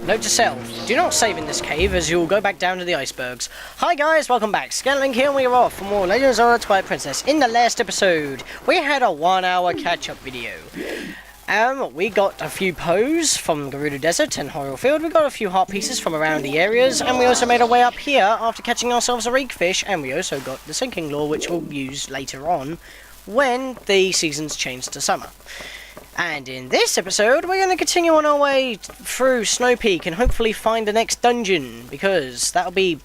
Note to self, do not save in this cave as you'll go back down to the icebergs. Hi guys, welcome back. Scatlink here and we are off for more Legend of Zelda Twilight Princess. In the last episode, we had a 1 hour catch-up video. We got a few Poes from Gerudo Desert and Horror Field. We got a few heart pieces from around the areas, and we also made our way up here after catching ourselves a reekfish, and we also got the sinking lure, which we'll use later on when the seasons change to summer. And in this episode, we're going to continue on our way through Snow Peak and hopefully find the next dungeon, because that'll be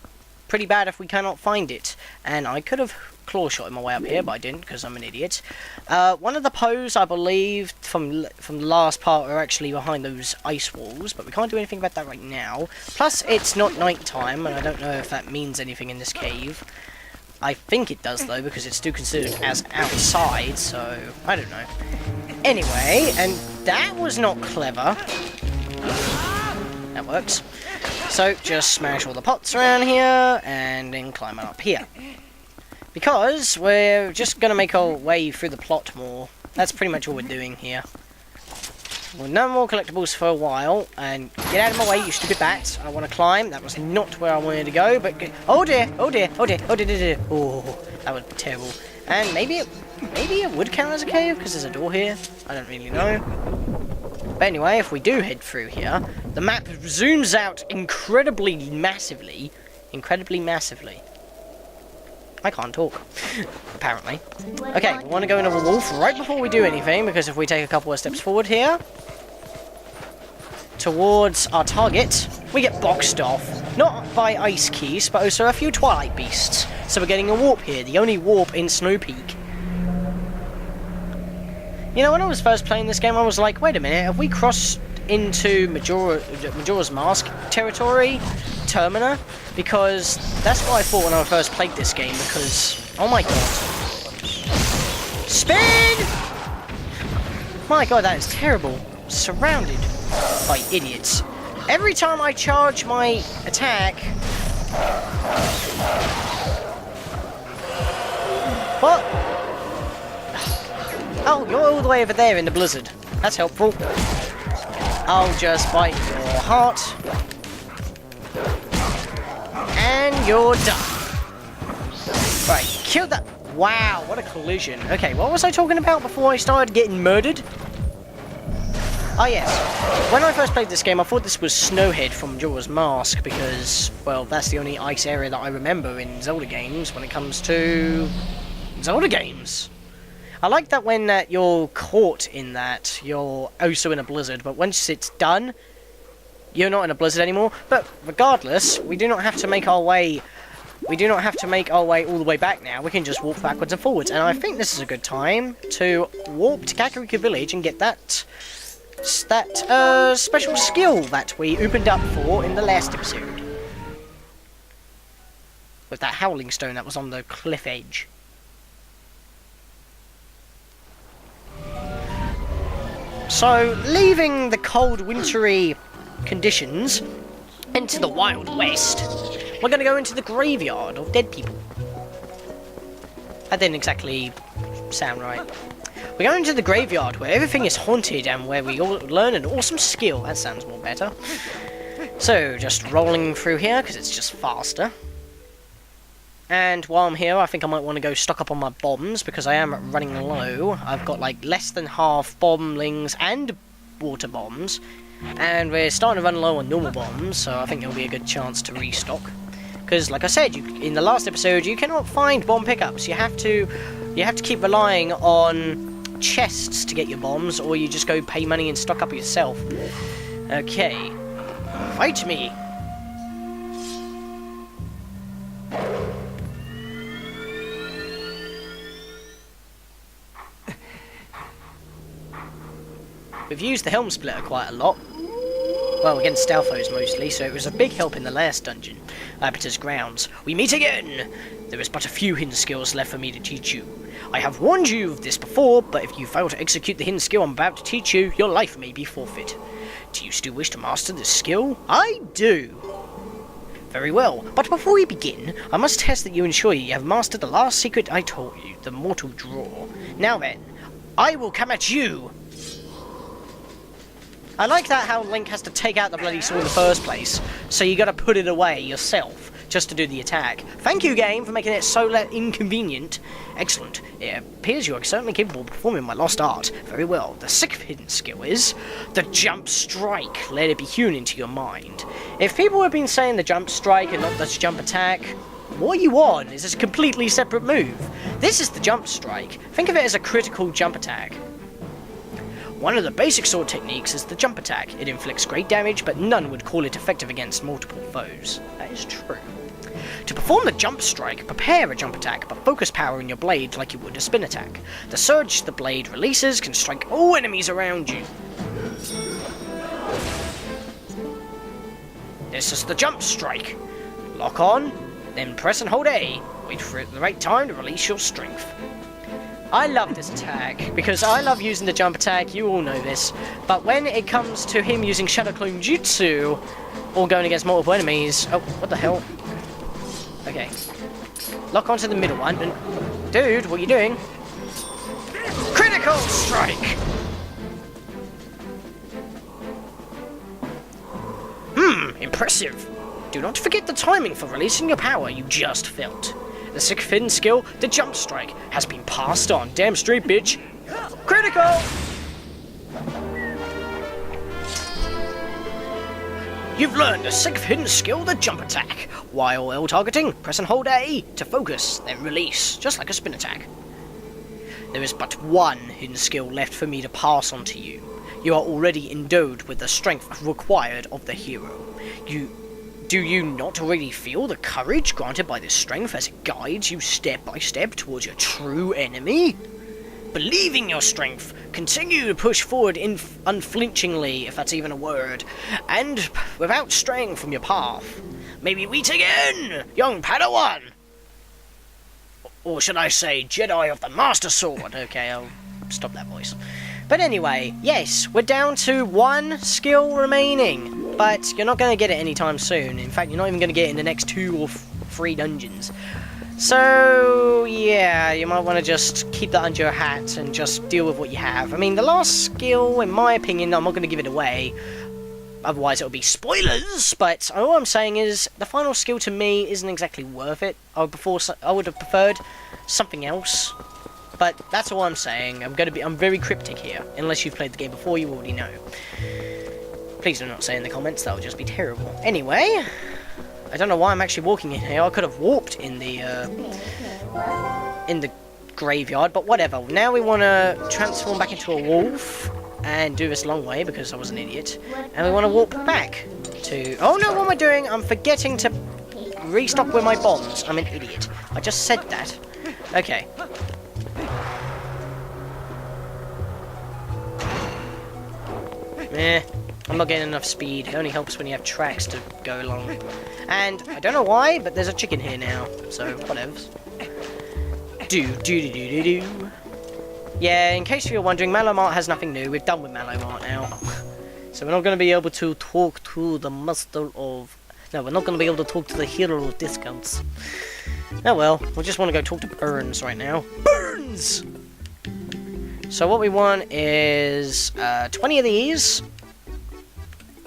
pretty bad if we cannot find it. And I could have claw shot my way up here, but I didn't because I'm an idiot. One of the Poes, I believe, from the last part are actually behind those ice walls, but we can't do anything about that right now. Plus, it's not night time, and I don't know if that means anything in this cave. I think it does, though, because it's still considered as outside, so I don't know. Anyway, and that was not clever. That works. So, just smash all the pots around here, and then climb up here. Because we're just going to make our way through the plot more. That's pretty much all we're doing here. Well, no more collectibles for a while, and get out of my way, you stupid bats. I want to climb. That was not where I wanted to go, but... Oh dear, oh dear, oh dear, oh dear, dear, dear. Oh, that was terrible. And maybe it would count as a cave, because there's a door here. I don't really know. But anyway, if we do head through here, the map zooms out incredibly massively. Incredibly massively. I can't talk, apparently. Okay, we want to go into a wolf right before we do anything, because if we take a couple of steps forward here, towards our target, we get boxed off, not by ice keys, but also a few Twilight beasts. So we're getting a warp here, the only warp in Snow Peak. You know, when I was first playing this game, I was like, wait a minute, have we crossed into Majora's Mask territory? Termina? Because that's what I thought when I first played this game, because... Oh my god. Spin! My god, that is terrible. Surrounded by idiots. Every time I charge my attack... What? Oh, you're all the way over there in the blizzard. That's helpful. I'll just bite your heart. And you're done. Right, kill that. Wow, what a collision. Okay, what was I talking about before I started getting murdered? Oh yes, when I first played this game, I thought this was Snowhead from Majora's Mask, because, well, that's the only ice area that I remember in Zelda games when it comes to Zelda games. I like that when you're caught in that, you're also in a blizzard, but once it's done, you're not in a blizzard anymore. But regardless, we do not have to make our way. We do not have to make our way all the way back now. We can just walk backwards and forwards. And I think this is a good time to warp to Kakariko Village and get that special skill that we opened up for in the last episode. With that howling stone that was on the cliff edge. So, leaving the cold, wintry conditions into the Wild West, we're going to go into the graveyard of dead people. That didn't exactly sound right. We're going to the graveyard where everything is haunted and where we all learn an awesome skill. That sounds more better. So, just rolling through here because it's just faster. And while I'm here, I think I might want to go stock up on my bombs, because I am running low. I've got like less than half bombings and water bombs, and we're starting to run low on normal bombs, so I think it'll be a good chance to restock. Because, like I said, in the last episode, you cannot find bomb pickups. You have to keep relying on chests to get your bombs, or you just go pay money and stock up yourself. Okay, fight me. We've used the Helm Splitter quite a lot. Well, against Stalfos mostly, so it was a big help in the last dungeon. Arbiter's Grounds. We meet again! There is but a few hidden skills left for me to teach you. I have warned you of this before, but if you fail to execute the hidden skill I'm about to teach you, your life may be forfeit. Do you still wish to master this skill? I do! Very well, but before we begin, I must test that you ensure you have mastered the last secret I taught you, the Mortal Draw. Now then, I will come at you! I like that how Link has to take out the bloody sword in the first place, so you gotta put it away yourself, just to do the attack. Thank you, game, for making it so inconvenient. Excellent. It appears you are certainly capable of performing my lost art. Very well. The sixth hidden skill is the jump strike. Let it be hewn into your mind. If people have been saying the jump strike and not the jump attack, what are you on? Is this a completely separate move? This is the jump strike. Think of it as a critical jump attack. One of the basic sword techniques is the jump attack. It inflicts great damage, but none would call it effective against multiple foes. That is true. To perform the jump strike, prepare a jump attack, but focus power in your blade like you would a spin attack. The surge the blade releases can strike all enemies around you. This is the jump strike. Lock on, then press and hold A. Wait for the right time to release your strength. I love this attack, because I love using the jump attack, you all know this, but when it comes to him using Shadow Clone Jutsu, or going against multiple enemies... Oh, what the hell? Okay. Lock onto the middle one, and... Dude, what are you doing? Critical strike! Impressive. Do not forget the timing for releasing your power you just felt. The sixth hidden skill, the jump strike, has been passed on. Damn straight, bitch. Critical! You've learned the sixth hidden skill, the jump attack. While L targeting, press and hold A to focus, then release, just like a spin attack. There is but one hidden skill left for me to pass on to you. You are already endowed with the strength required of the hero. Do you not already feel the courage granted by this strength as it guides you step by step towards your true enemy? Believe in your strength, continue to push forward unflinchingly, if that's even a word, and without straying from your path. May we meet again, young Padawan! Or should I say, Jedi of the Master Sword? Okay, I'll stop that voice. But anyway, yes, we're down to one skill remaining, but you're not going to get it anytime soon. In fact, you're not even going to get it in the next 2 or 3 dungeons. So, yeah, you might want to just keep that under your hat and just deal with what you have. I mean, the last skill, in my opinion, I'm not going to give it away, otherwise it'll be spoilers, but all I'm saying is, the final skill to me isn't exactly worth it. I would have preferred something else. But that's all I'm saying. I'm very cryptic here. Unless you've played the game before, you already know. Please do not say in the comments, that would just be terrible. Anyway, I don't know why I'm actually walking in here. I could have walked in the graveyard, but whatever. Now we want to transform back into a wolf and do this long way because I was an idiot. And we want to walk back to... Oh no, what am I doing? I'm forgetting to restock with my bombs. I'm an idiot. I just said that. Okay. I'm not getting enough speed. It only helps when you have tracks to go along. And I don't know why, but there's a chicken here now. So, whatevs. Do. Yeah, in case you're wondering, Malomart has nothing new. We're done with Malomart now. So we're not going to be able to talk to the master of... No, we're not going to be able to talk to the hero of discounts. Oh well, we just want to go talk to Burns right now. Burns! So what we want is 20 of these.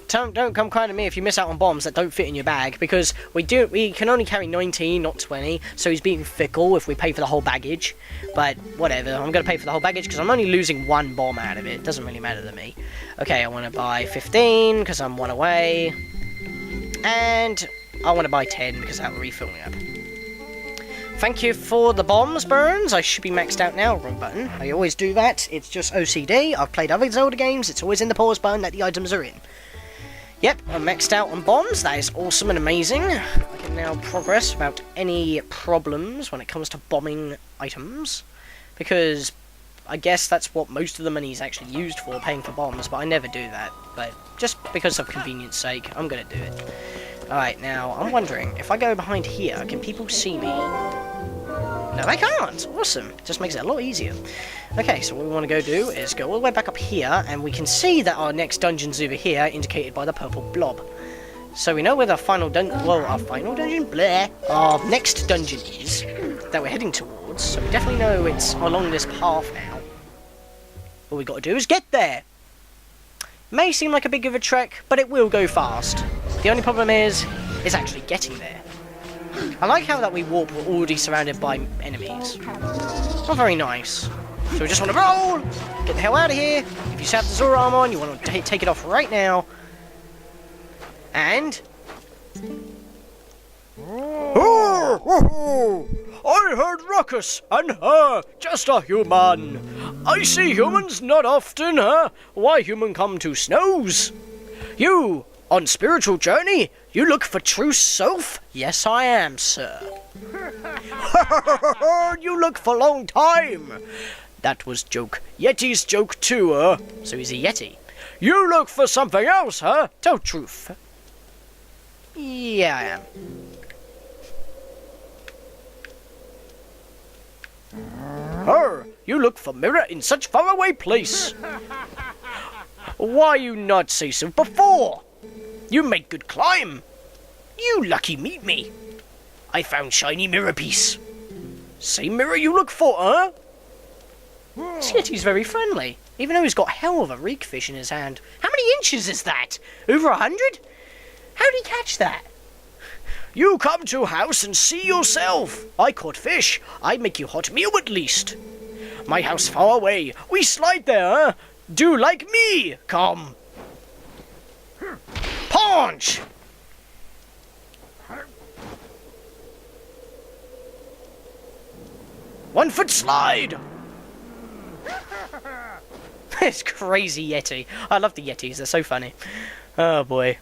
Don't come crying to me if you miss out on bombs that don't fit in your bag, because we can only carry 19, not 20, so he's being fickle if we pay for the whole baggage. But whatever, I'm going to pay for the whole baggage because I'm only losing 1 bomb out of it. It doesn't really matter to me. Okay, I want to buy 15 because I'm 1 away. And I want to buy 10 because that will refill me up. Thank you for the bombs, Burns. I should be maxed out now. Wrong button. I always do that. It's just OCD. I've played other Zelda games. It's always in the pause button that the items are in. Yep, I'm maxed out on bombs. That is awesome and amazing. I can now progress without any problems when it comes to bombing items. Because I guess that's what most of the money is actually used for, paying for bombs. But I never do that. But just because of convenience sake, I'm going to do it. Alright, now, I'm wondering, if I go behind here, can people see me? No, they can't! Awesome. Just makes it a lot easier. Okay, so what we want to go do is go all the way back up here, and we can see that our next dungeon's over here, indicated by the purple blob. So we know where the final dungeon... Well, our final dungeon? Bleh! Our next dungeon is, that we're heading towards, so we definitely know it's along this path now. All we got to do is get there! May seem like a bit of a trek, but it will go fast. The only problem is actually getting there. I like how that we warp, we're already surrounded by enemies. Not very nice. So we just want to roll! Get the hell out of here! If you have the Zora arm on, you want to take it off right now. And... I heard ruckus, and just a human. I see humans not often, Why human come to snows? You, on spiritual journey, you look for true self? Yes, I am, sir. You look for long time. That was joke. Yeti's joke too, So he's a Yeti. You look for something else, Tell truth. Yeah, I am. You look for mirror in such faraway place. Why you not say so before? You make good climb. You lucky meet me. I found shiny mirror piece. Same mirror you look for, This Yeti's very friendly, even though he's got hell of a reek fish in his hand. How many inches is that? Over 100? How'd he catch that? You come to house and see yourself. I caught fish. I make you hot meal at least. My house far away. We slide there, Do like me. Come. Punch! 1 foot slide! It's crazy Yeti. I love the Yetis, they're so funny. Oh boy.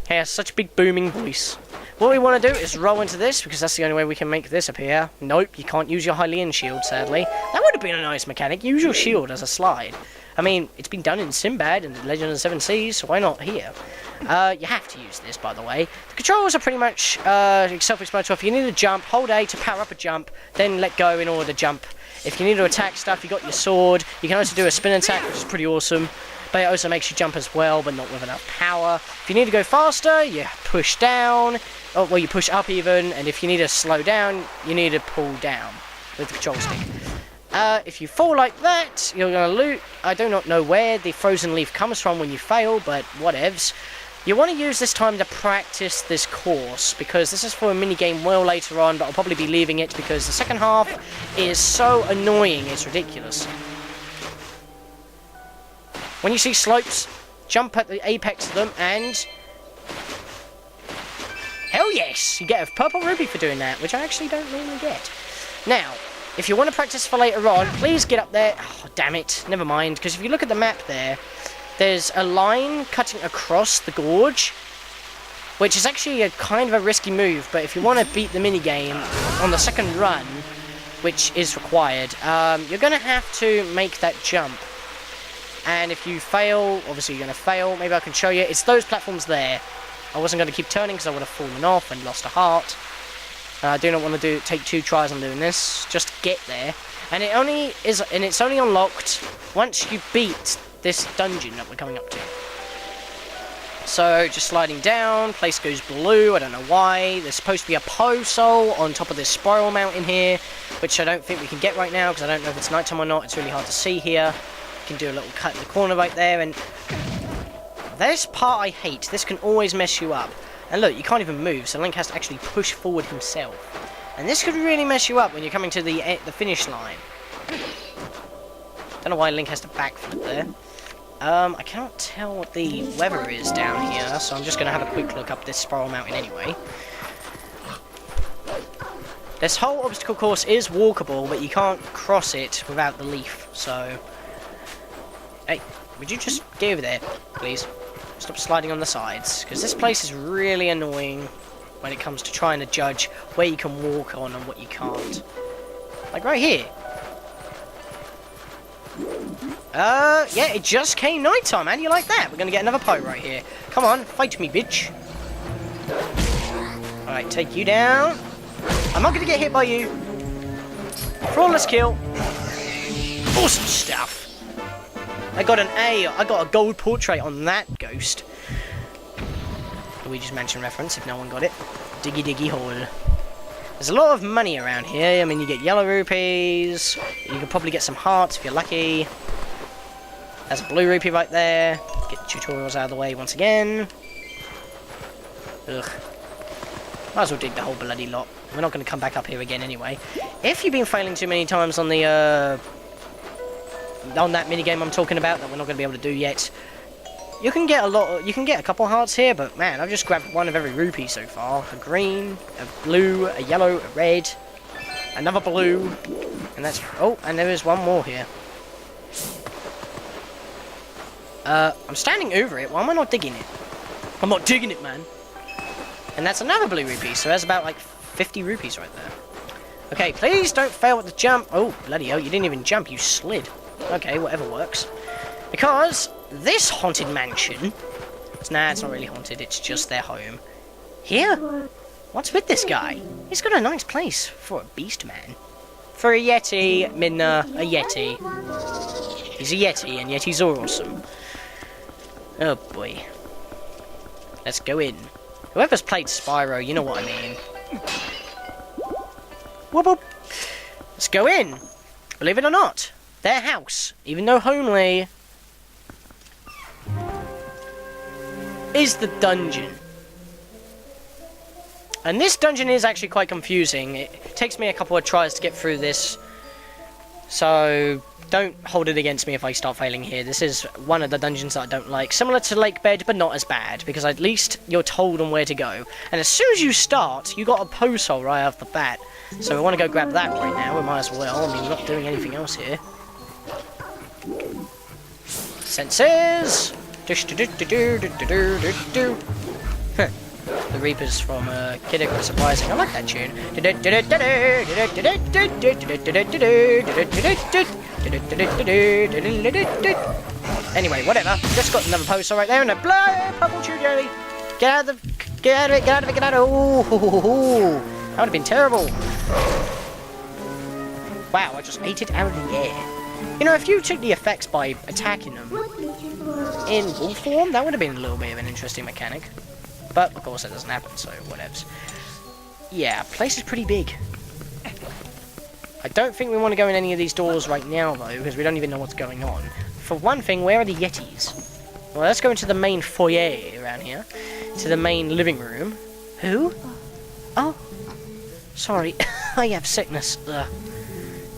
He has such a big booming voice. What we want to do is roll into this, because that's the only way we can make this appear. Nope, you can't use your Hylian shield, sadly. That would have been a nice mechanic. Use your shield as a slide. I mean, it's been done in Sinbad and Legend of the Seven Seas, so why not here? You have to use this, by the way. The controls are pretty much self-explanatory. If you need to jump, hold A to power up a jump, then let go in order to jump. If you need to attack stuff, you got your sword. You can also do a spin attack, which is pretty awesome. But it also makes you jump as well, but not with enough power. If you need to go faster, you push down. Oh, well, you push up even. And if you need to slow down, you need to pull down with the control stick. If you fall like that, you're going to loot. I do not know where the frozen leaf comes from when you fail, but whatevs. You want to use this time to practice this course, because this is for a mini-game well later on, but I'll probably be leaving it because the second half is so annoying, it's ridiculous. When you see slopes, jump at the apex of them, and... hell yes! You get a purple ruby for doing that, which I actually don't normally get. Now, if you want to practice for later on, please get up there... oh, damn it, never mind, because if you look at the map there, there's a line cutting across the gorge, which is actually a kind of a risky move, but if you want to beat the minigame on the second run, which is required, you're going to have to make that jump. And if you fail, obviously you're going to fail. Maybe I can show you. It's those platforms there. I wasn't going to keep turning because I would have fallen off and lost a heart. I do not want to take 2 tries on doing this. Just get there. And it's only unlocked once you beat this dungeon that we're coming up to. So just sliding down, place goes blue. I don't know why. There's supposed to be a Po-Soul on top of this spiral mountain here, which I don't think we can get right now because I don't know if it's nighttime or not. It's really hard to see here. Can do a little cut in the corner right there, and this part I hate. This can always mess you up. And look, you can't even move, so Link has to actually push forward himself. And this could really mess you up when you're coming to the finish line. Don't know why Link has to backflip there. I cannot tell what the weather is down here, so I'm just going to have a quick look up this spiral mountain anyway. This whole obstacle course is walkable, but you can't cross it without the leaf, so... hey, would you just get over there, please? Stop sliding on the sides, because this place is really annoying when it comes to trying to judge where you can walk on and what you can't. Like right here. Yeah, it just came nighttime. How do you like that? We're going to get another Po right here. Come on, fight me, bitch. Alright, take you down. I'm not going to get hit by you. Flawless kill. Awesome stuff. I got an A. I got a gold portrait on that ghost. Luigi's Mansion reference, if no one got it. Diggy diggy hole. There's a lot of money around here. I mean, you get yellow rupees. You can probably get some hearts if you're lucky. There's a blue rupee right there. Get the tutorials out of the way once again. Ugh. Might as well dig the whole bloody lot. We're not going to come back up here again anyway. If you've been failing too many times on the, on that minigame I'm talking about that we're not going to be able to do yet, you can get a couple hearts here, but man, I've just grabbed one of every rupee so far. A green, a blue, a yellow, a red, another blue, and that's... Oh, and there is one more here. I'm standing over it. Why am I not digging it? I'm not digging it, man. And that's another blue rupee, so that's about, like, 50 rupees right there. Okay, please don't fail at the jump. Oh, bloody hell, you didn't even jump, you slid. Okay, whatever works. Because this haunted mansion... Nah, it's not really haunted, it's just their home. Here? What's with this guy? He's got a nice place for a beast man. For a Yeti, Minna, a Yeti. He's a Yeti, and Yetis are awesome. Oh boy. Let's go in. Whoever's played Spyro, you know what I mean. Whoop whoop. Let's go in. Believe it or not, their house, even though homely, is the dungeon. And this dungeon is actually quite confusing. It takes me a couple of tries to get through this, so don't hold it against me if I start failing here. This is one of the dungeons that I don't like. Similar to Lake Bed, but not as bad, because at least you're told on where to go. And as soon as you start, you got a post hole right off the bat. So we want to go grab that right now. We might as well. I mean, we're not doing anything else here. Senses! The Reapers from Kid Icarus Uprising. I like that tune. Anyway, whatever. Just got another poster right there and a purple chew jelly. Get out of it, get out of it, get out of it. Ooh, that would have been terrible. Wow, I just ate it out of the air. You know, if you took the effects by attacking them in wolf form, that would have been a little bit of an interesting mechanic. But, of course, that doesn't happen, so whatevs. Yeah, place is pretty big. I don't think we want to go in any of these doors right now, though, because we don't even know what's going on. For one thing, where are the Yetis? Well, let's go into the main foyer around here. To the main living room. Who? Oh. Sorry, I have sickness. Ugh.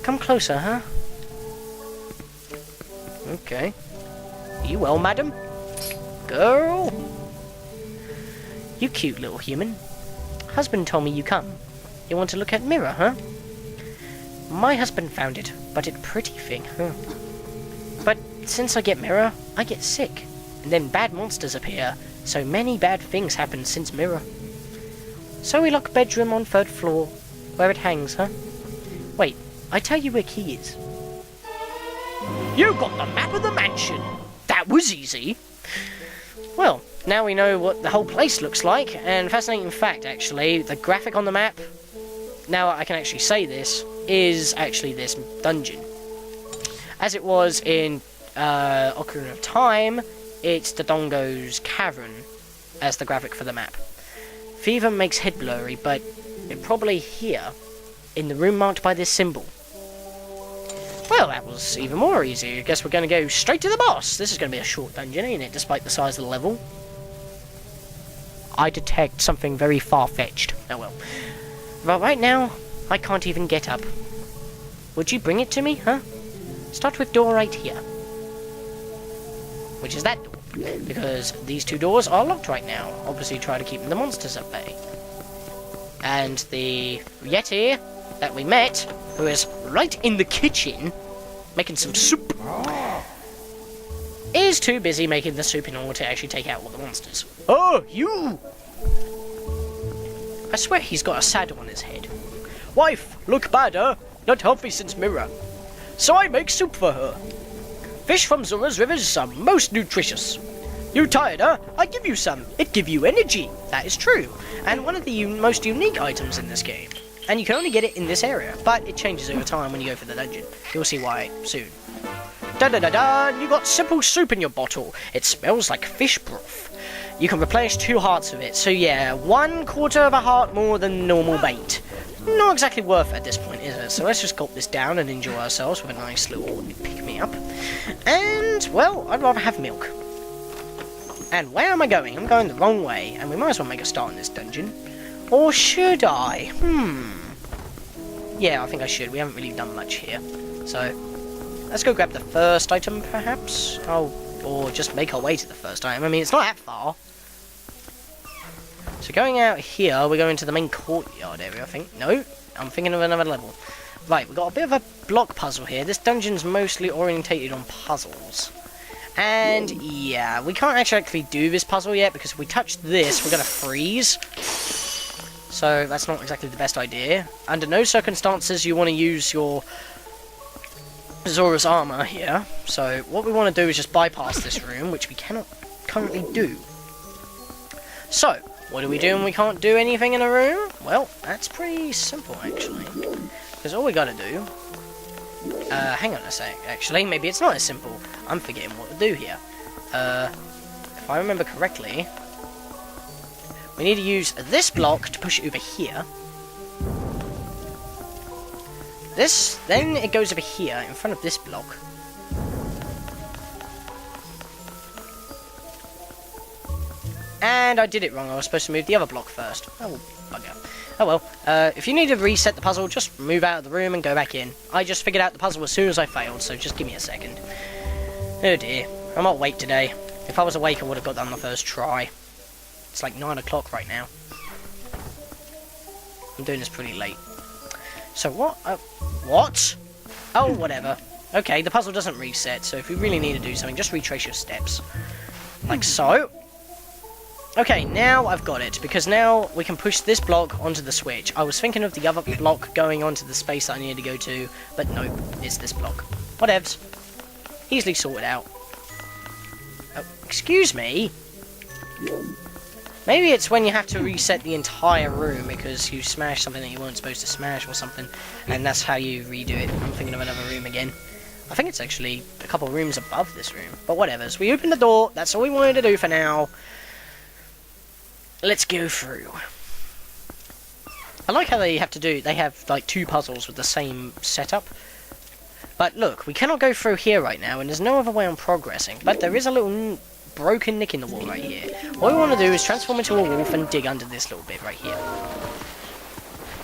Come closer, huh? Okay. Are you well, madam? Girl? You cute little human. Husband told me you come. You want to look at Mirror, huh? My husband found it, but it pretty thing, huh? But since I get Mirror, I get sick. And then bad monsters appear. So many bad things happen since Mirror. So we lock bedroom on 3rd floor, where it hangs, huh? Wait, I tell you where key is. You got the map of the mansion! That was easy! Well, now we know what the whole place looks like, and fascinating fact, actually, the graphic on the map, now I can actually say this, is actually this dungeon. As it was in Ocarina of Time, it's the Dongo's Cavern as the graphic for the map. Fever makes head blurry, but it probably here, in the room marked by this symbol. Well, that was even more easy. I guess we're going to go straight to the boss. This is going to be a short dungeon, ain't it, despite the size of the level. I detect something very far-fetched. Oh well. But right now, I can't even get up. Would you bring it to me, huh? Start with door right here. Which is that door. Because these two doors are locked right now. Obviously try to keep the monsters at bay. And the Yeti that we met, who is right in the kitchen, making some soup, is too busy making the soup in order to actually take out all the monsters. Oh, you! I swear he's got a saddle on his head. Wife, look bad, huh? Not healthy since Mirror. So I make soup for her. Fish from Zora's rivers are most nutritious. You tired, huh? I give you some. It give you energy. That is true. And one of the most unique items in this game. And you can only get it in this area, but it changes over time when you go for the dungeon. You'll see why soon. Da-da-da-da! You got simple soup in your bottle. It smells like fish broth. You can replenish 2 hearts of it, so yeah, 1/4 of a heart more than normal bait. Not exactly worth it at this point, is it? So let's just gulp this down and enjoy ourselves with a nice little pick-me-up. And, well, I'd rather have milk. And where am I going? I'm going the wrong way, and we might as well make a start in this dungeon. Or should I? Yeah, I think I should. We haven't really done much here. So, let's go grab the first item, perhaps? Oh, or just make our way to the first item. I mean, it's not that far. So going out here, we're going to the main courtyard area, I think. No, I'm thinking of another level. Right, we've got a bit of a block puzzle here. This dungeon's mostly orientated on puzzles. And, yeah, we can't actually do this puzzle yet, because if we touch this, we're going to freeze. So, that's not exactly the best idea. Under no circumstances you want to use your Zora's armor here. So, what we want to do is just bypass this room, which we cannot currently do. So, what do we do when we can't do anything in a room? Well, that's pretty simple, actually. Because all we gotta do... hang on a sec, actually. Maybe it's not as simple. I'm forgetting what to do here. If I remember correctly... we need to use this block to push it over here. This, then it goes over here, in front of this block. And I did it wrong, I was supposed to move the other block first. Oh, bugger. Oh well, if you need to reset the puzzle, just move out of the room and go back in. I just figured out the puzzle as soon as I failed, so just give me a second. Oh dear, I'm not awake today. If I was awake, I would have got done the first try. It's like 9 o'clock right now. I'm doing this pretty late. So what? What? Oh, whatever. Okay, the puzzle doesn't reset, so if you really need to do something, just retrace your steps. Like so. Okay, now I've got it, because now we can push this block onto the switch. I was thinking of the other block going onto the space that I needed to go to, but nope, it's this block. Whatevs. Easily sorted out. Oh, excuse me? Maybe it's when you have to reset the entire room because you smashed something that you weren't supposed to smash or something, and that's how you redo it. I'm thinking of another room again. I think it's actually a couple of rooms above this room, but whatevs. We opened the door, that's all we wanted to do for now. Let's go through. I like how they have like 2 puzzles with the same setup. But look, we cannot go through here right now, and there's no other way on progressing. But there is a little broken nick in the wall right here. What we want to do is transform into a wolf and dig under this little bit right here.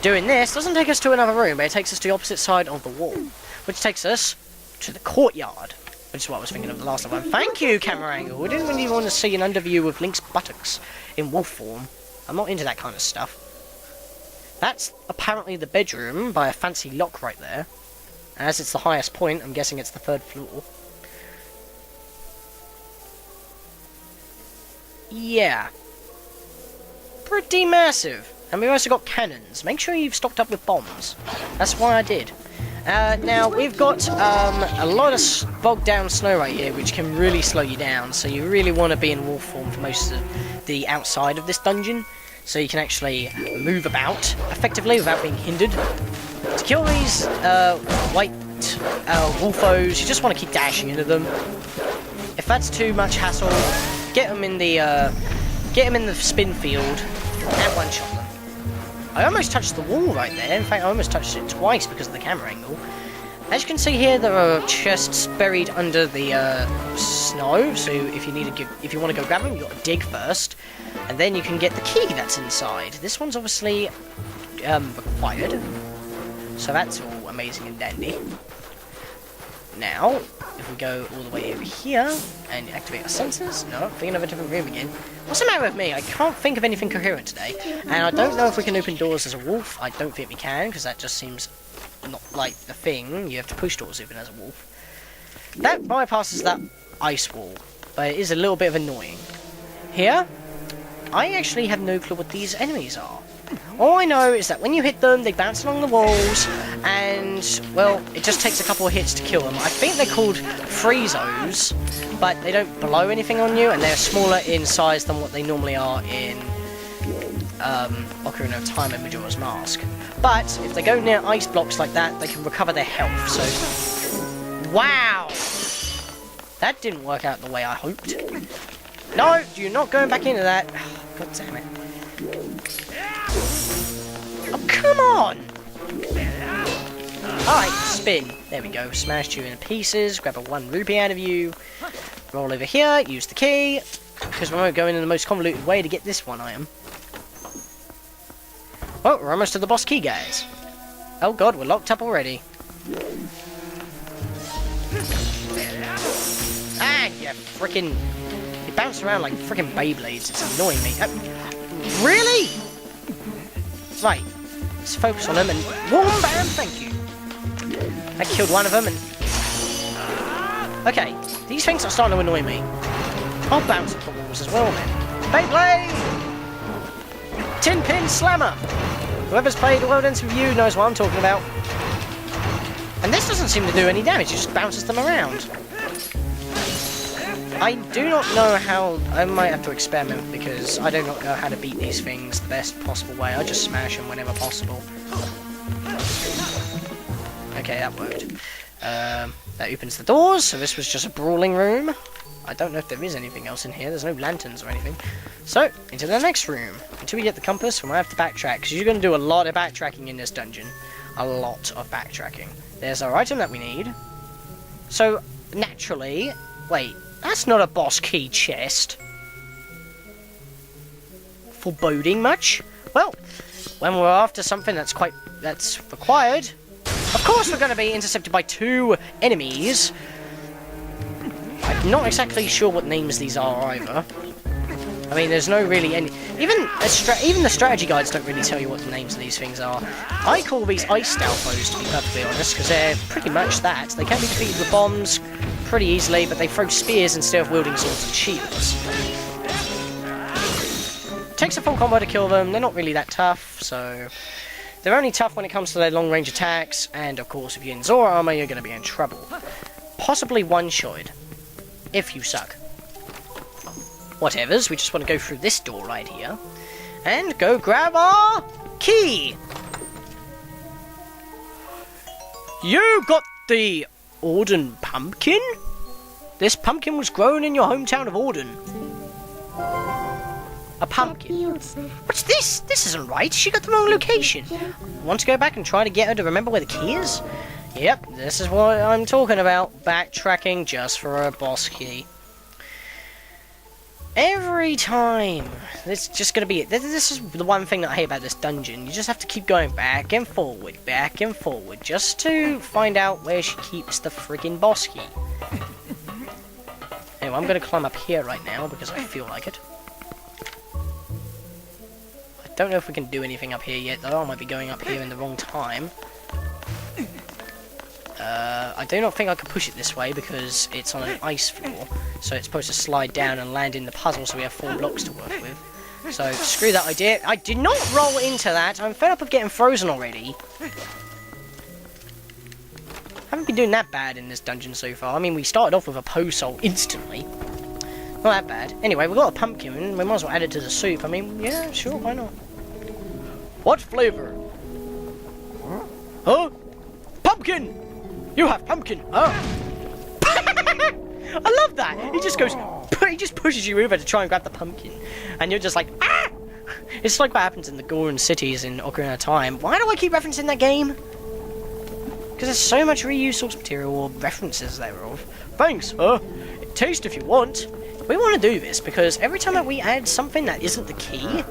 Doing this doesn't take us to another room, but it takes us to the opposite side of the wall. Which takes us to the courtyard. Which is what I was thinking of the last one. Thank you, camera angle. We didn't really want to see an underview of Link's buttocks in wolf form. I'm not into that kind of stuff. That's apparently the bedroom by a fancy lock right there. As it's the highest point, I'm guessing it's the 3rd floor. Yeah. Pretty massive. And we've also got cannons. Make sure you've stocked up with bombs. That's why I did. Now, we've got a lot of bogged down snow right here, which can really slow you down, so you really want to be in wolf form for most of the outside of this dungeon, so you can actually move about effectively without being hindered. To kill these white wolfos, you just want to keep dashing into them. If that's too much hassle, get them in the spin field and one-shot them. I almost touched the wall right there. In fact, I almost touched it twice because of the camera angle. As you can see here, there are chests buried under the snow. So if you want to go grab them, you've got to dig first, and then you can get the key that's inside. This one's obviously required, so that's all amazing and dandy. Now, if we go all the way over here and activate our sensors, no, I'm thinking of a different room again. What's the matter with me? I can't think of anything coherent today, and I don't know if we can open doors as a wolf. I don't think we can, because that just seems not like the thing. You have to push doors open as a wolf. That bypasses that ice wall, but it is a little bit of annoying. Here, I actually have no clue what these enemies are. All I know is that when you hit them, they bounce along the walls, and, well, it just takes a couple of hits to kill them. I think they're called Friezos, but they don't blow anything on you, and they're smaller in size than what they normally are in Ocarina of Time and Majora's Mask. But if they go near ice blocks like that, they can recover their health, so... Wow! That didn't work out the way I hoped. No, you're not going back into that. God damn it. Oh, come on! Alright, spin. There we go. Smashed you into pieces. Grab a 1 rupee out of you. Roll over here. Use the key. because we're going in the most convoluted way to get this one item. Oh, we're almost to the boss key, guys. Oh god, we're locked up already. Ah, you freaking... You bounce around like freaking Beyblades. It's annoying me. Really? Right. Let's focus on them and... Boom, bam, thank you. I killed one of them and... Okay, these things are starting to annoy me. I'll bounce off the walls as well then. Beyblade! Tin Pin Slammer! Whoever's played the World Ends With You knows what I'm talking about. And this doesn't seem to do any damage, it just bounces them around. I do not know how... I might have to experiment because I do not know how to beat these things the best possible way. I just smash them whenever possible. Okay, that worked. That opens the doors, so this was just a brawling room. I don't know if there is anything else in here. There's no lanterns or anything. So, into the next room. Until we get the compass, we might have to backtrack, because you're going to do a lot of backtracking in this dungeon. A lot of backtracking. There's our item that we need. So, naturally... Wait, that's not a boss key chest. Foreboding much? Well, when we're after something that's required... Of course we're going to be intercepted by 2 enemies. I'm not exactly sure what names these are either. I mean, there's no really any... Even the strategy guides don't really tell you what the names of these things are. I call these ice foes, to be perfectly honest, because they're pretty much that. They can be defeated with bombs pretty easily, but they throw spears instead of wielding swords and shields. It takes a full combo to kill them. They're not really that tough, so... They're only tough when it comes to their long-range attacks, and of course, if you're in Zora armor, you're going to be in trouble. Possibly one-shotted, if you suck. Whatevers, we just want to go through this door right here, and go grab our key! You got the Auden pumpkin? This pumpkin was grown in your hometown of Auden. A pumpkin. What's this? This isn't right. She got the wrong location. Want to go back and try to get her to remember where the key is? Yep, this is what I'm talking about. Backtracking just for a boss key. Every time. It's just going to be... This is the one thing that I hate about this dungeon. You just have to keep going back and forward, just to find out where she keeps the freaking boss key. Anyway, I'm going to climb up here right now because I feel like it. Don't know if we can do anything up here yet, though. I might be going up here in the wrong time. I do not think I can push it this way because it's on an ice floor, so it's supposed to slide down and land in the puzzle, so we have 4 blocks to work with. So, screw that idea. I did not roll into that. I'm fed up of getting frozen already. Haven't been doing that bad in this dungeon so far. I mean, we started off with a po-soul instantly. Not that bad. Anyway, we've got a pumpkin, and we might as well add it to the soup. I mean, yeah, sure, why not? What flavor? Huh? Pumpkin! You have pumpkin! Oh! I love that! He just goes... He just pushes you over to try and grab the pumpkin. And you're just like, ah! It's like what happens in the Goron cities in Ocarina of Time. Why do I keep referencing that game? Because there's so much reused source material or references thereof. Thanks, taste if you want. We want to do this because every time that we add something that isn't the key...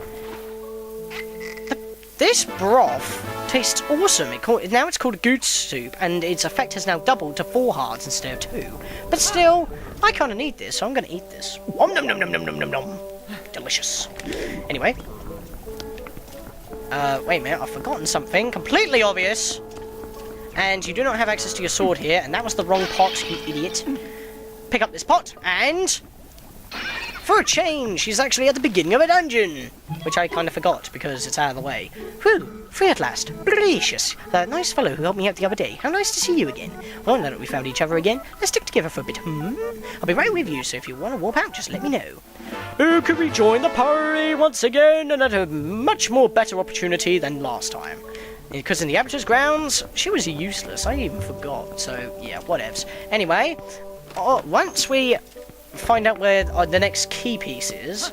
This broth tastes awesome. Now it's called goose soup, and its effect has now doubled to 4 hearts instead of 2. But still, I kind of need this, so I'm going to eat this. Om nom nom nom nom nom nom nom. Delicious. Anyway. Wait a minute, I've forgotten something completely obvious. And you do not have access to your sword here, and that was the wrong pot, you idiot. Pick up this pot, and... For a change, she's actually at the beginning of a dungeon! Which I kind of forgot, because it's out of the way. Whew, free at last. Gracious. That nice fellow who helped me out the other day. How nice to see you again. Well, now that we found each other again, let's stick together for a bit, I'll be right with you, so if you want to warp out, just let me know. Oh, can we join the party once again, and at a much more better opportunity than last time? Because in the Abattoir's grounds, she was useless. I even forgot, so yeah, whatevs. Anyway, once we... find out where the next key piece is,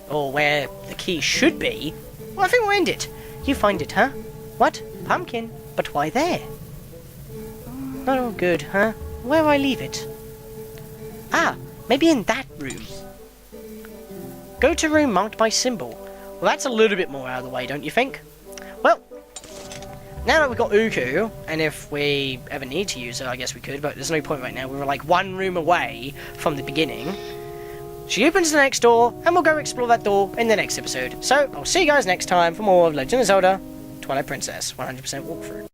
or where the key should be, well, I think we'll end it. You find it, huh? What? Pumpkin? But why there? Not all good, huh? Where do I leave it? Ah, maybe in that room. Go to room marked by symbol. Well, that's a little bit more out of the way, don't you think? Well, now that we've got Uku, and if we ever need to use her, I guess we could, but there's no point right now. We were like one room away from the beginning. She opens the next door, and we'll go explore that door in the next episode. So, I'll see you guys next time for more of Legend of Zelda Twilight Princess 100% walkthrough.